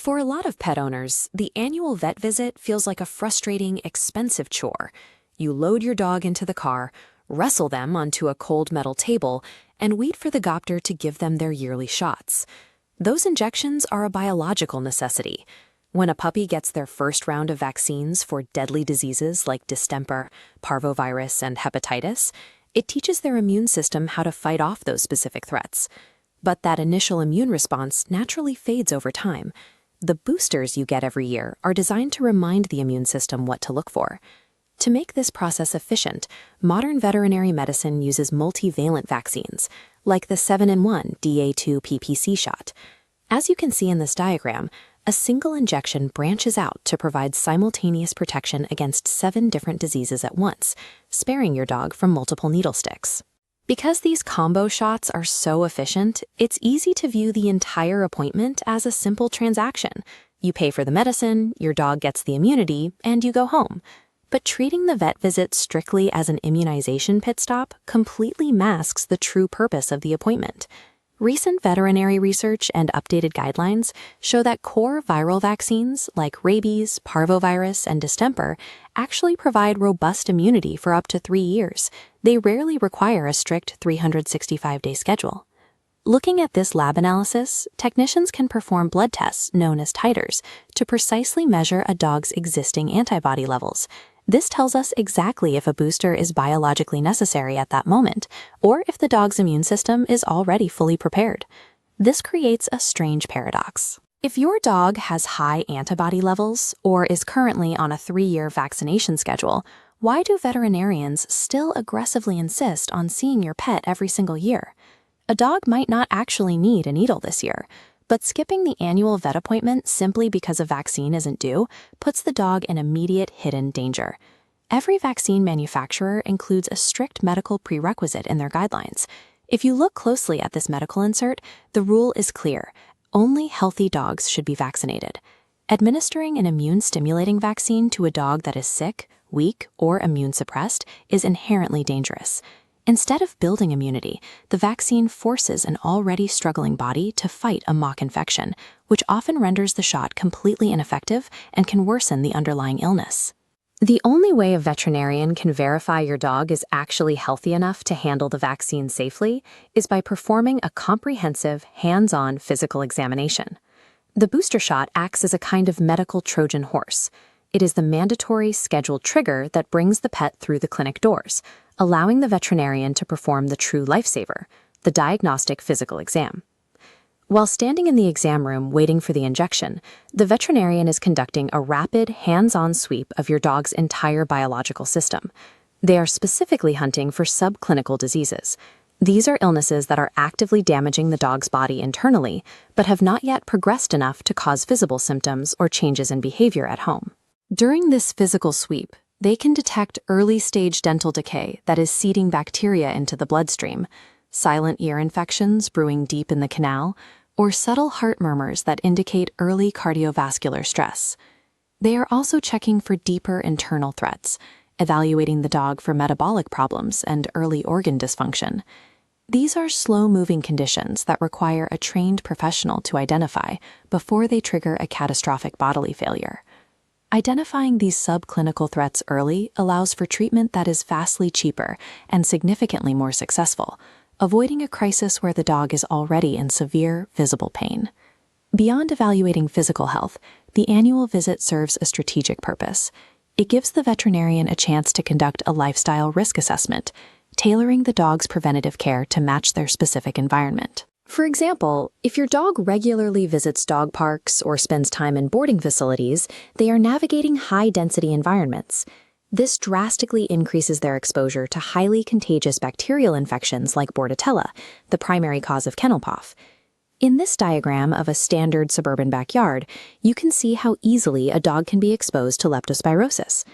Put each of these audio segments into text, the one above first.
For a lot of pet owners, the annual vet visit feels like a frustrating, expensive chore. You load your dog into the car, wrestle them onto a cold metal table, and wait for the doctor to give them their yearly shots. Those injections are a biological necessity. When a puppy gets their first round of vaccines for deadly diseases like distemper, parvovirus, and hepatitis, it teaches their immune system how to fight off those specific threats. But that initial immune response naturally fades over time. The boosters you get every year are designed to remind the immune system what to look for. To make this process efficient, modern veterinary medicine uses multivalent vaccines, like the 7-in-1 DA2 PPC shot. As you can see in this diagram, a single injection branches out to provide simultaneous protection against 7 different diseases at once, sparing your dog from multiple needle sticks. Because these combo shots are so efficient, it's easy to view the entire appointment as a simple transaction. You pay for the medicine, your dog gets the immunity, and you go home. But treating the vet visit strictly as an immunization pit stop completely masks the true purpose of the appointment. Recent veterinary research and updated guidelines show that core viral vaccines like rabies, parvovirus, and distemper actually provide robust immunity for up to 3 years. They rarely require a strict 365-day schedule. Looking at this lab analysis, technicians can perform blood tests known as titers to precisely measure a dog's existing antibody levels. This tells us exactly if a booster is biologically necessary at that moment, or if the dog's immune system is already fully prepared. This creates a strange paradox. If your dog has high antibody levels, or is currently on a 3-year vaccination schedule, why do veterinarians still aggressively insist on seeing your pet every single year? A dog might not actually need a needle this year, but skipping the annual vet appointment simply because a vaccine isn't due puts the dog in immediate hidden danger. Every vaccine manufacturer includes a strict medical prerequisite in their guidelines. If you look closely at this medical insert, the rule is clear: only healthy dogs should be vaccinated. Administering an immune-stimulating vaccine to a dog that is sick, weak, or immune-suppressed is inherently dangerous. Instead of building immunity, the vaccine forces an already struggling body to fight a mock infection, which often renders the shot completely ineffective and can worsen the underlying illness. The only way a veterinarian can verify your dog is actually healthy enough to handle the vaccine safely is by performing a comprehensive, hands-on physical examination. The booster shot acts as a kind of medical Trojan horse. It is the mandatory scheduled trigger that brings the pet through the clinic doors, allowing the veterinarian to perform the true lifesaver, the diagnostic physical exam. While standing in the exam room waiting for the injection, the veterinarian is conducting a rapid, hands-on sweep of your dog's entire biological system. They are specifically hunting for subclinical diseases. These are illnesses that are actively damaging the dog's body internally, but have not yet progressed enough to cause visible symptoms or changes in behavior at home. During this physical sweep, they can detect early-stage dental decay that is seeding bacteria into the bloodstream, silent ear infections brewing deep in the canal, or subtle heart murmurs that indicate early cardiovascular stress. They are also checking for deeper internal threats, evaluating the dog for metabolic problems and early organ dysfunction. These are slow-moving conditions that require a trained professional to identify before they trigger a catastrophic bodily failure. Identifying these subclinical threats early allows for treatment that is vastly cheaper and significantly more successful, avoiding a crisis where the dog is already in severe, visible pain. Beyond evaluating physical health, the annual visit serves a strategic purpose. It gives the veterinarian a chance to conduct a lifestyle risk assessment, tailoring the dog's preventative care to match their specific environment. For example, if your dog regularly visits dog parks or spends time in boarding facilities, they are navigating high-density environments. This drastically increases their exposure to highly contagious bacterial infections like Bordetella, the primary cause of kennel cough. In this diagram of a standard suburban backyard, you can see how easily a dog can be exposed to leptospirosis.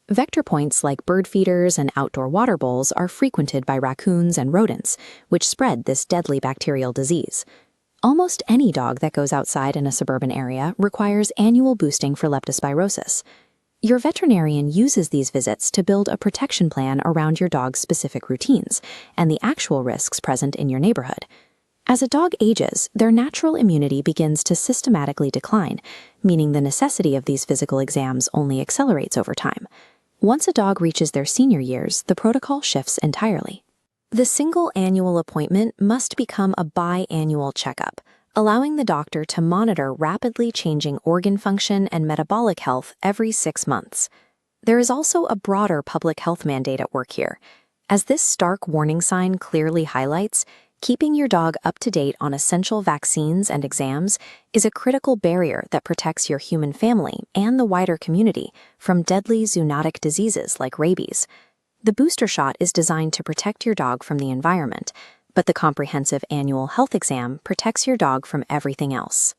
Vector points like bird feeders and outdoor water bowls are frequented by raccoons and rodents, which spread this deadly bacterial disease. Almost any dog that goes outside in a suburban area requires annual boosting for leptospirosis. Your veterinarian uses these visits to build a protection plan around your dog's specific routines and the actual risks present in your neighborhood. As a dog ages, their natural immunity begins to systematically decline, meaning the necessity of these physical exams only accelerates over time. Once a dog reaches their senior years, the protocol shifts entirely. The single annual appointment must become a biannual checkup, allowing the doctor to monitor rapidly changing organ function and metabolic health every 6 months. There is also a broader public health mandate at work here. As this stark warning sign clearly highlights, keeping your dog up to date on essential vaccines and exams is a critical barrier that protects your human family and the wider community from deadly zoonotic diseases like rabies. The booster shot is designed to protect your dog from the environment, but the comprehensive annual health exam protects your dog from everything else.